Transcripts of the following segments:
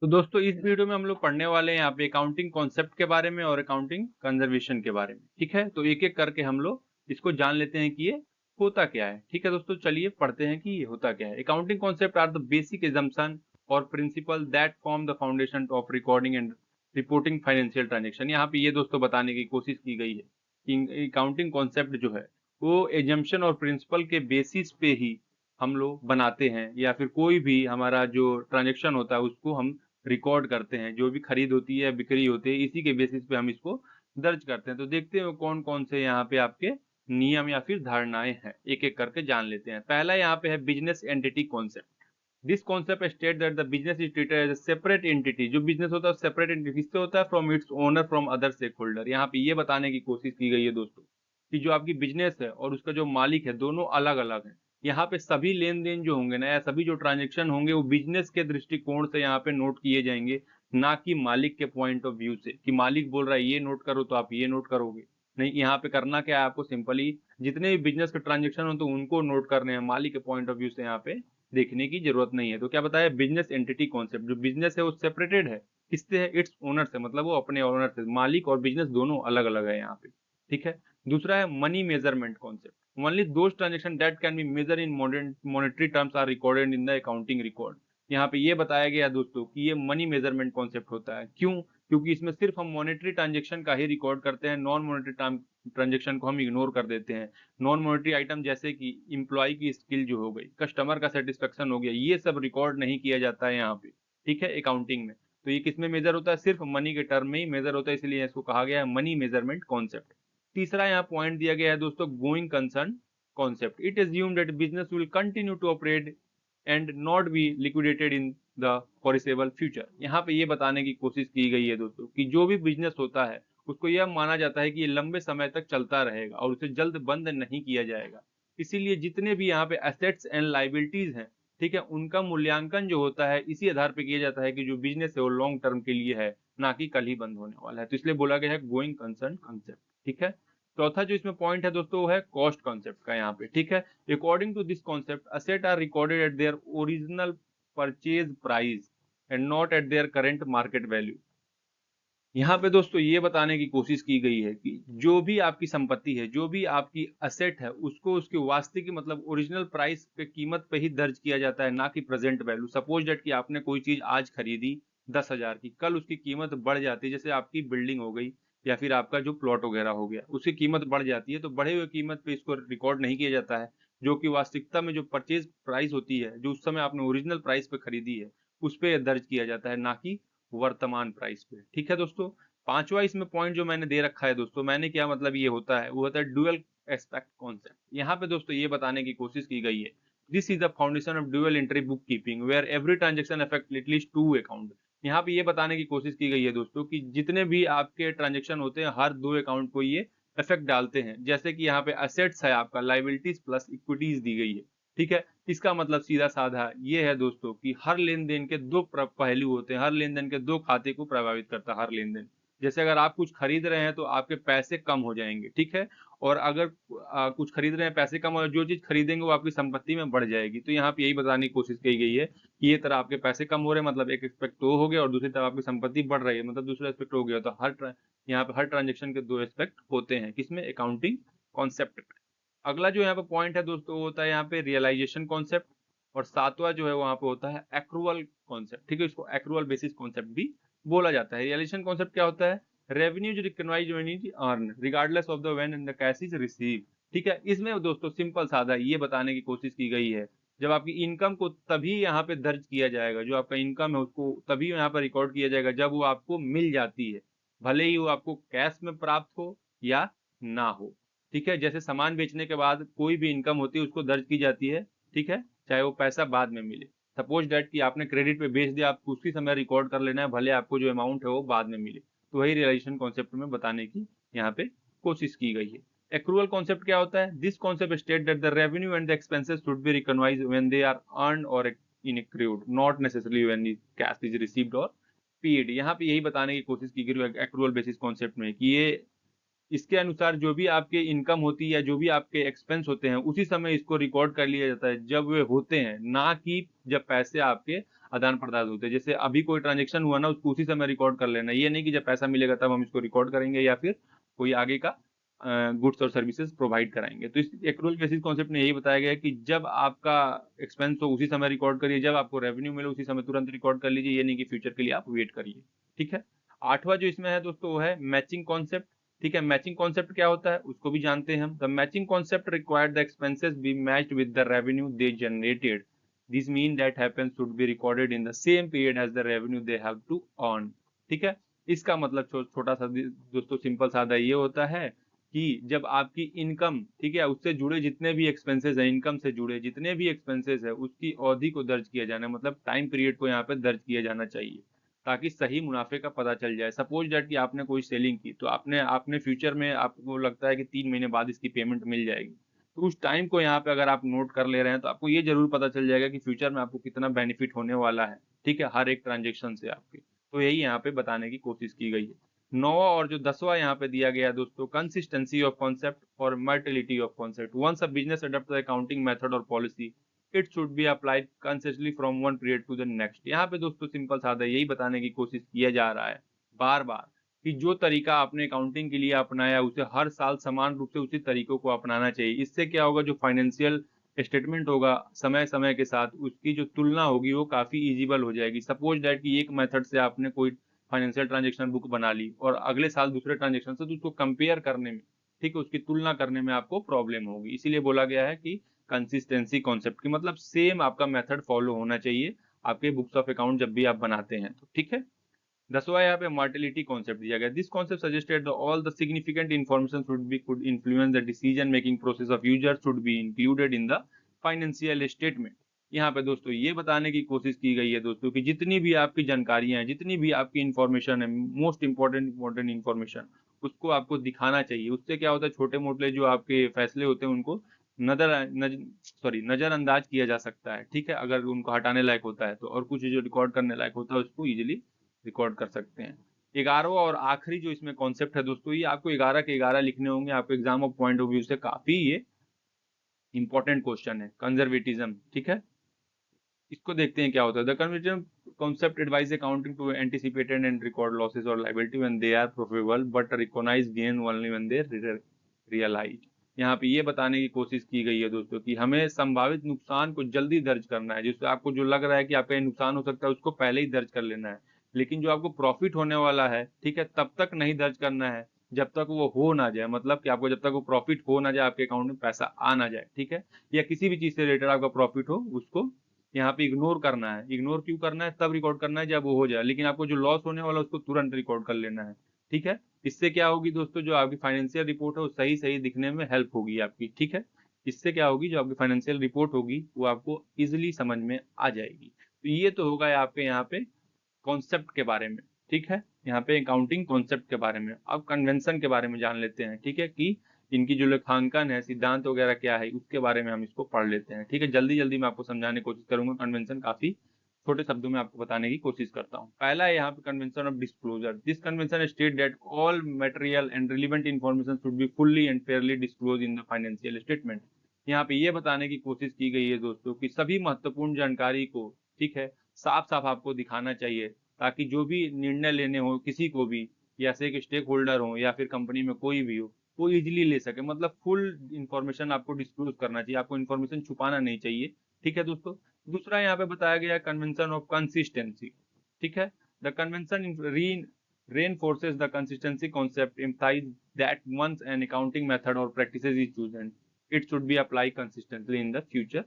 तो दोस्तों इस वीडियो में हम लोग पढ़ने वाले हैं यहाँ पे अकाउंटिंग कॉन्सेप्ट के बारे में और अकाउंटिंग कंजर्वेशन के बारे में। ठीक है, तो एक एक करके हम लोग इसको जान लेते हैं कि ये होता क्या है। ठीक है दोस्तों, चलिए पढ़ते हैं कि ये होता क्या है। Accounting concept are the basic assumption और principle that form the foundation of recording and reporting financial transaction. यहाँ पे ये दोस्तों बताने की कोशिश की गई है कि अकाउंटिंग कॉन्सेप्ट जो है वो एजम्पशन और प्रिंसिपल के बेसिस पे ही हम लोग बनाते हैं, या फिर कोई भी हमारा जो ट्रांजेक्शन होता है उसको हम रिकॉर्ड करते हैं। जो भी खरीद होती है, बिक्री होती है, इसी के बेसिस पे हम इसको दर्ज करते हैं। तो देखते हैं कौन कौन से यहाँ पे आपके नियम या फिर धारणाएं हैं, एक एक करके जान लेते हैं। पहला यहाँ पे है business entity concept. This concept state that the business is treated as a separate entity. जो बिजनेस होता है सेपरेट एंटिटी किससे होता है? From its owner, from other stakeholder. यहाँ पे ये बताने की कोशिश की गई है दोस्तों कि जो आपकी बिजनेस है और उसका जो मालिक है दोनों अलग अलग है। यहाँ पे सभी लेन देन जो होंगे ना, या सभी जो ट्रांजेक्शन होंगे वो बिजनेस के दृष्टिकोण से यहाँ पे नोट किए जाएंगे, ना कि मालिक के पॉइंट ऑफ व्यू से कि मालिक बोल रहा है ये नोट करो तो आप ये नोट करोगे। नहीं, यहाँ पे करना क्या है आपको, सिंपली जितने भी बिजनेस के ट्रांजेक्शन हो तो उनको नोट करने हैं, मालिक के पॉइंट ऑफ व्यू से यहाँ पे देखने की जरूरत नहीं है। तो क्या बताया, बिजनेस एंटिटी कॉन्सेप्ट। जो बिजनेस है वो सेपरेटेड है, किससे है? इट्स ओनर से, मतलब वो अपने ओनर से। मालिक और बिजनेस दोनों अलग अलग है यहाँ पे। ठीक है। दूसरा है money measurement concept. Only those transaction that can be measure in monetary terms are recorded in the accounting record. यहाँ पे ये बताया गया है दोस्तों कि ये मनी मेजरमेंट कॉन्सेप्ट होता है। क्यों? क्योंकि इसमें सिर्फ हम मॉनेटरी ट्रांजेक्शन का ही रिकॉर्ड करते हैं, नॉन मॉनेटरी ट्रांजेक्शन को हम इग्नोर कर देते हैं। नॉन मॉनेटरी आइटम जैसे कि इम्प्लॉय की स्किल जो हो गई, कस्टमर का सेटिस्फेक्शन हो गया, ये सब रिकॉर्ड नहीं किया जाता है यहाँ पे। ठीक है, अकाउंटिंग में। तो ये किसमें मेजर होता है? सिर्फ मनी के टर्म में ही मेजर होता है, इसलिए इसको कहा गया है मनी मेजरमेंट कॉन्सेप्ट। तीसरा यहाँ पॉइंट दिया गया है दोस्तों going concern concept. It assume that business will continue to operate and not be liquidated in the foreseeable future. यहाँ पे ये बताने की कोशिश की गई है दोस्तों कि जो भी बिजनेस होता है उसको यह माना जाता है कि ये लंबे समय तक चलता रहेगा और उसे जल्द बंद नहीं किया जाएगा। इसीलिए जितने भी यहाँ पे एसेट्स एंड लाइबिलिटीज हैं, ठीक है, उनका मूल्यांकन जो होता है इसी आधार पे किया जाता है कि जो बिजनेस है वो लॉन्ग टर्म के लिए है, ना कि कल ही बंद होने वाला है। तो इसलिए बोला गया है गोइंग कंसर्न कंसेप्ट। ठीक है। चौथा जो इसमें पॉइंट है दोस्तों वो है कॉस्ट कॉन्सेप्ट का यहाँ पे। ठीक है। According to this concept asset are recorded at their original purchase price and not at their current market value. यहाँ पे दोस्तों ये बताने की कोशिश की गई है कि जो भी आपकी संपत्ति है, जो भी आपकी असेट है, उसको उसकी वास्तविक मतलब ओरिजिनल प्राइस पे, कीमत पे ही दर्ज किया जाता है, ना कि प्रेजेंट वैल्यू। सपोज डेट कि आपने कोई चीज आज खरीदी 10,000 की, कल उसकी कीमत बढ़ जाती है, जैसे आपकी बिल्डिंग हो गई या फिर आपका जो प्लॉट वगैरह हो गया, उसकी कीमत बढ़ जाती है, तो बढ़े हुए कीमत पे इसको रिकॉर्ड नहीं किया जाता है। जो कि वास्तविकता में जो परचेज प्राइस होती है, जो उस समय आपने ओरिजिनल प्राइस पे खरीदी है, उस पे दर्ज किया जाता है, ना कि वर्तमान प्राइस पे। ठीक है दोस्तों। पांचवा इसमें पॉइंट जो मैंने दे रखा है दोस्तों, मैंने क्या मतलब ये होता है, वो होता है डुअल एस्पेक्ट कॉन्सेप्ट। यहाँ पे दोस्तों ये बताने की कोशिश की गई है, this is the foundation of dual entry book keeping where every transaction affect at least two account. यहाँ पे ये बताने की कोशिश की गई है दोस्तों कि जितने भी आपके ट्रांजेक्शन होते हैं हर दो अकाउंट को ये इफेक्ट डालते हैं। जैसे कि यहाँ पे असेट्स है आपका, लाइबिलिटीज प्लस इक्विटीज दी गई है। ठीक है। इसका मतलब सीधा साधा ये है दोस्तों कि हर लेन देन के दो पहलू होते हैं, हर लेन देन के दो खाते को प्रभावित करता है हर लेन देन। जैसे अगर आप कुछ खरीद रहे हैं तो आपके पैसे कम हो जाएंगे। ठीक है। और अगर कुछ खरीद रहे हैं, पैसे कम और जो चीज खरीदेंगे वो आपकी संपत्ति में बढ़ जाएगी। तो यहाँ पे यही बताने की कोशिश की गई है कि ये तरह आपके पैसे कम हो रहे हैं मतलब एक एस्पेक्ट तो हो गया, और दूसरी तरफ आपकी संपत्ति बढ़ रही है मतलब दूसरा एस्पेक्ट हो गया। तो यहाँ पे हर ट्रांजेक्शन के दो एस्पेक्ट होते हैं, किसमें? अकाउंटिंग कॉन्सेप्ट में। अगला जो यहाँ पे पॉइंट है दोस्तों वो होता है यहाँ पे रियलाइजेशन कॉन्सेप्ट। और सातवां जो है वहां पे होता है एक्रूअल कॉन्सेप्ट। ठीक है, इसको एक्रूअल बेसिस कॉन्सेप्ट भी बोला जाता है। रियलाइजेशन कॉन्सेप्ट क्या होता है? Revenue is recognised when is earn regardless of the when the cash is receive. ठीक है। इसमें दोस्तों सिंपल सादा ये बताने की कोशिश की गई है, जब आपकी इनकम को तभी यहाँ पे दर्ज किया जाएगा, जो आपका इनकम है उसको तभी यहाँ पर रिकॉर्ड किया जाएगा जब वो आपको मिल जाती है, भले ही वो आपको कैश में प्राप्त हो या ना हो। ठीक है। जैसे सामान बेचने के बाद कोई भी इनकम होती है उसको दर्ज की जाती है। ठीक है, चाहे वो पैसा बाद में मिले। सपोज डेट कि आपने क्रेडिट पे बेच दिया, आपको उसी समय रिकॉर्ड कर लेना है, भले आपको जो अमाउंट है वो बाद में मिले। तो वही रियलाइजेशन कॉन्सेप्ट में बताने की यहाँ पे कोशिश की गई है। एक्रूअल कॉन्सेप्ट क्या होता है? This concept state that the revenue and the expenses should be recognised when they are earned और incurred, not necessarily when cash is received और पेड। यहाँ पे यही बताने की कोशिश की गई एक्रूअल बेसिस कॉन्सेप्ट में कि ये इसके अनुसार जो भी आपके इनकम होती है या जो भी आपके एक्सपेंस होते हैं उसी समय इसको रिकॉर्ड कर लिया जाता है जब वे होते हैं, ना कि जब पैसे आपके आदान प्रदान होते हैं। जैसे अभी कोई ट्रांजेक्शन हुआ ना, उसको उसी समय रिकॉर्ड कर लेना, ये नहीं कि जब पैसा मिलेगा तब हम इसको रिकॉर्ड करेंगे या फिर कोई आगे का गुड्स और सर्विसेज प्रोवाइड कराएंगे। तो इस एक्रूअल बेसिस कॉन्सेप्ट में यही बताया गया है कि जब आपका एक्सपेंस हो उसी समय रिकॉर्ड करिए, जब आपको रेवेन्यू मिले उसी समय तुरंत रिकॉर्ड कर लीजिए, ये नहीं कि फ्यूचर के लिए आप वेट करिए। ठीक है, आठवां जो इसमें है दोस्तों वो है मैचिंग कॉन्सेप्ट। ठीक है, मैचिंग कॉन्सेप्ट क्या होता है उसको भी जानते हैं हम। The matching concept required the expenses be matched with the revenue they generated. This mean that happens should be recorded in the same period as the revenue they have to earn. ठीक है, इसका मतलब छोटा सा दोस्तों simple सादा ये होता है कि जब आपकी इनकम, ठीक है, उससे जुड़े जितने भी एक्सपेंसेस है, इनकम से जुड़े जितने भी एक्सपेंसेस है, उसकी अवधि को दर्ज किया जाना, मतलब टाइम पीरियड को यहाँ पे दर्ज किया जाना चाहिए, ताकि सही मुनाफे का पता चल जाए। सपोज दैट कि आपने कोई सेलिंग की, तो आपने आपने फ्यूचर में आपको लगता है कि 3 महीने बाद इसकी पेमेंट मिल जाएगी, तो उस टाइम को यहाँ पे अगर आप नोट कर ले रहे हैं तो आपको ये जरूर पता चल जाएगा कि फ्यूचर में आपको कितना बेनिफिट होने वाला है। ठीक है, हर एक ट्रांजेक्शन से आपके। तो यही यहाँ पे बताने की कोशिश की गई है। नौवां और जो 10वां यहाँ पे दिया गया है दोस्तों, कंसिस्टेंसी ऑफ कॉन्सेप्ट और materiality of concept. Once a business adopt the accounting method और policy, it should be applied consistently from one period to the next. यहाँ पे दोस्तों सिंपल सादा यही बताने की कोशिश किया जा रहा है बार बार कि जो तरीका आपने अकाउंटिंग के लिए अपनाया उसे हर साल समान रूप से उसी तरीकों को अपनाना चाहिए। इससे क्या होगा, जो फाइनेंशियल स्टेटमेंट होगा समय समय के साथ उसकी जो तुलना होगी वो काफी इजिबल हो जाएगी। सपोज दैट कि एक मेथड से आपने कोई फाइनेंशियल ट्रांजेक्शन बुक बना ली और अगले साल दूसरे ट्रांजेक्शन से, तो उसको कंपेयर करने में, ठीक है, उसकी तुलना करने में आपको प्रॉब्लम होगी। इसीलिए बोला गया है कि कंसिस्टेंसी कॉन्सेप्ट की मतलब सेम आपका मेथड फॉलो होना चाहिए आपके बुक्स ऑफ अकाउंट जब भी आप बनाते हैं तो। ठीक है, 10वां यहाँ पे मॉर्टिलिटी कॉन्सेप्ट दिया गया। This concept suggested all the significant information should be could influence the decision making process of user should be included in the financial statement. यहाँ पे दोस्तों ये बताने की कोशिश की गई है दोस्तों कि जितनी भी आपकी जानकारियां हैं, जितनी भी आपकी इंफॉर्मेशन है, मोस्ट इंपॉर्टेंट इंफॉर्मेशन, उसको आपको दिखाना चाहिए। उससे क्या होता है, छोटे मोटे जो आपके फैसले होते हैं उनको नजरअंदाज किया जा सकता है। ठीक है, अगर उनको हटाने लायक होता है तो, और कुछ जो रिकॉर्ड करने लायक होता है उसको इजिली रिकॉर्ड कर सकते हैं। 11वां और आखिरी जो इसमें कॉन्सेप्ट है दोस्तों, ये आपको 11 के 11 लिखने होंगे, आपको exam of point of view से काफी ये इंपॉर्टेंट क्वेश्चन है, कंजर्वेटिज्म। ठीक है, इसको देखते हैं क्या होता है। The conservatism concept advise accounting to anticipated and record losses और liability when they are profitable but recognise gain only when they realise. यहाँ पे ये बताने की कोशिश की गई है दोस्तों कि हमें संभावित नुकसान को जल्दी दर्ज करना है। जिससे आपको जो लग रहा है कि आपका ये नुकसान हो सकता है उसको पहले ही दर्ज कर लेना है, लेकिन जो आपको प्रॉफिट होने वाला है, ठीक है, तब तक नहीं दर्ज करना है जब तक वो हो ना जाए। मतलब कि आपको जब तक वो प्रॉफिट हो ना जाए, आपके अकाउंट में पैसा आ ना जाए, ठीक है, या किसी भी चीज से रिलेटेड आपका प्रॉफिट हो, उसको यहाँ पे इग्नोर करना है। इग्नोर क्यों करना है, तब रिकॉर्ड करना है जब वो हो जाए, लेकिन आपको जो लॉस होने वाला है उसको तुरंत रिकॉर्ड कर लेना है। ठीक है, इससे क्या होगी दोस्तों, जो आपकी फाइनेंशियल रिपोर्ट है वो सही सही दिखने में हेल्प होगी आपकी। ठीक है, इससे क्या होगी, जो आपकी फाइनेंशियल रिपोर्ट होगी वो आपको इजिली समझ में आ जाएगी। तो ये तो होगा आपके यहाँ पे कॉन्सेप्ट के बारे में। ठीक है, यहाँ पे अकाउंटिंग कॉन्सेप्ट के बारे में। अब कन्वेंशन के बारे में जान लेते हैं। ठीक है, कि इनकी जो लेखांकन है, सिद्धांत वगैरह क्या है, उसके बारे में हम इसको पढ़ लेते हैं। ठीक है, जल्दी जल्दी मैं आपको समझाने की कोशिश करूंगा। कन्वेंशन काफी छोटे शब्दों में आपको बताने की कोशिश करता हूँ। पहला है यहाँ पे convention of disclosure. This convention state that all material and relevant information should be fully and Fairlie disclose in the financial statement. यहाँ पे ये बताने की कोशिश की गई है दोस्तों कि सभी महत्वपूर्ण जानकारी को, ठीक है, साफ साफ आपको दिखाना चाहिए, ताकि जो भी निर्णय लेने हो किसी को भी, या से एक स्टेक होल्डर हो या फिर कंपनी में कोई भी हो, वो इजिली ले सके। मतलब फुल इंफॉर्मेशन आपको डिस्क्लोज करना चाहिए, आपको इंफॉर्मेशन छुपाना नहीं चाहिए। ठीक है दोस्तों, दूसरा यहाँ पे बताया गया कन्वेंशन ऑफ कंसिस्टेंसी। ठीक है, the convention reinforces the consistency concept, implies that once an accounting method or practices is chosen, it should be applied consistently in the future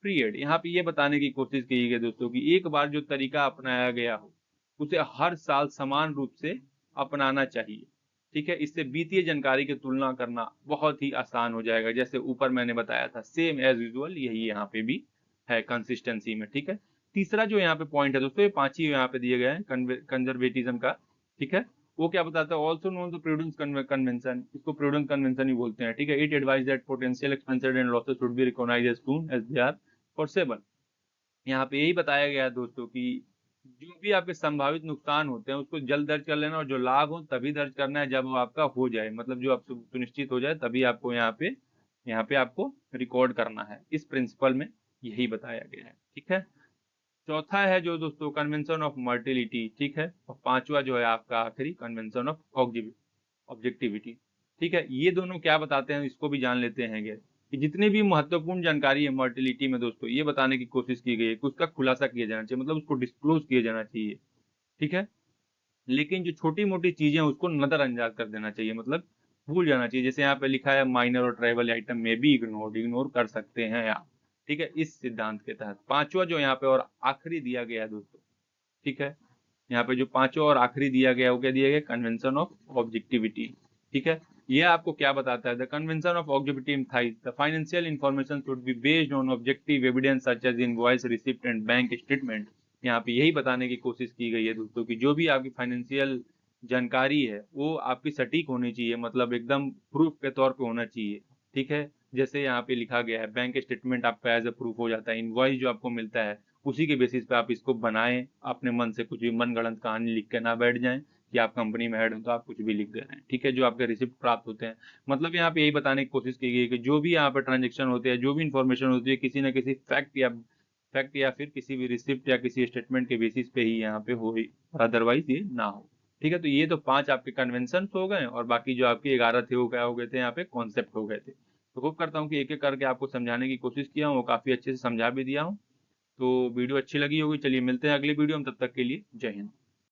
period। यहाँ पे ये बताने की कोशिश की गई दोस्तों कि एक बार जो तरीका अपनाया गया हो उसे हर साल समान रूप से अपनाना चाहिए। ठीक है, इससे वित्तीय जानकारी की तुलना करना बहुत ही आसान हो जाएगा। जैसे ऊपर मैंने बताया था, सेम एज यूजुअल यही यहाँ पे भी है कंसिस्टेंसी में। ठीक है, तीसरा जो यहाँ पे पॉइंट है दोस्तों, ये 5 ही यहाँ पे दिए गए हैं कंजर्वेटिज्म का। ठीक है, वो क्या बताता है, also known the prudence convention, इसको प्रूडेंस कन्वेंशन ही बोलते हैं। ठीक है, it advise that potential expenses and losses should be recognised as soon as they are foreseeable. यहाँ पे यही बताया गया है दोस्तों कि जो भी आपके संभावित नुकसान होते हैं उसको जल्द दर्ज कर लेना, और जो लाभ हो तभी दर्ज करना है जब वो आपका हो जाए, मतलब जो आपसे सुनिश्चित हो जाए तभी आपको यहाँ पे आपको रिकॉर्ड करना है। इस प्रिंसिपल में यही बताया गया है। ठीक है, चौथा है जो दोस्तों कन्वेंशन ऑफ मर्टिलिटी, ठीक है, और पांचवा जो है आपका आखिरी कन्वेंशन ऑफ ऑब्जेक्टिविटी। ठीक है, ये दोनों क्या बताते हैं इसको भी जान लेते हैं कि जितनी भी महत्वपूर्ण जानकारी है मर्टिलिटी में दोस्तों, ये बताने की कोशिश की गई है कि उसका खुलासा किया जाना चाहिए, मतलब उसको डिस्क्लोज किया जाना चाहिए। ठीक है, लेकिन जो छोटी मोटी चीजें हैं उसको नजरअंदाज कर देना चाहिए, मतलब भूल जाना चाहिए। जैसे यहाँ पे लिखा है माइनर और ट्राइबल आइटम में भी इग्नोर कर सकते हैं आप। ठीक है, इस सिद्धांत के तहत पांचवा जो यहाँ पे और आखिरी दिया गया है दोस्तों, ठीक है, यहाँ पे जो पांचवा और आखिरी दिया गया है वो क्या दिया गया, कन्वेंशन ऑफ ऑब्जेक्टिविटी। ठीक है, ये आपको क्या बताता है, the convention of objectivity implies the financial information should be based on objective evidence such as invoice, receipt and bank statement. यहाँ पे यही बताने की कोशिश की गई है दोस्तों कि जो भी आपकी फाइनेंशियल जानकारी है वो आपकी सटीक होनी चाहिए, मतलब एकदम प्रूफ के तौर पे होना चाहिए। ठीक है, जैसे यहाँ पे लिखा गया है बैंक स्टेटमेंट आपका एज अ प्रूफ हो जाता है, इनवॉइस जो आपको मिलता है उसी के बेसिस पे आप इसको बनाएं, अपने मन से कुछ भी मनगढ़ंत कहानी लिख के ना बैठ जाएं कि आप कंपनी में हेड हो तो आप कुछ भी लिख दे रहे हैं। ठीक है, जो आपके रिसिप्ट प्राप्त होते हैं, मतलब यहाँ पे यही बताने की कोशिश की गई है कि जो भी यहाँ पे ट्रांजेक्शन होते हैं, जो भी इंफॉर्मेशन होती है, किसी ना किसी फैक्ट या फिर किसी भी रिसिप्ट या किसी स्टेटमेंट के बेसिस पे ही यहाँ पे हो, अदरवाइज ये ना हो। ठीक है, तो ये तो पांच आपके कन्वेंशन हो गए, और बाकी जो आपके 11 थे वो क्या हो गए थे, यहाँ पे कॉन्सेप्ट हो गए थे। तो होप करता हूँ कि एक एक करके आपको समझाने की कोशिश किया हूँ, वो काफी अच्छे से समझा भी दिया हूँ। तो वीडियो अच्छी लगी होगी। चलिए मिलते हैं अगली वीडियो में, तब तक के लिए जय हिंद।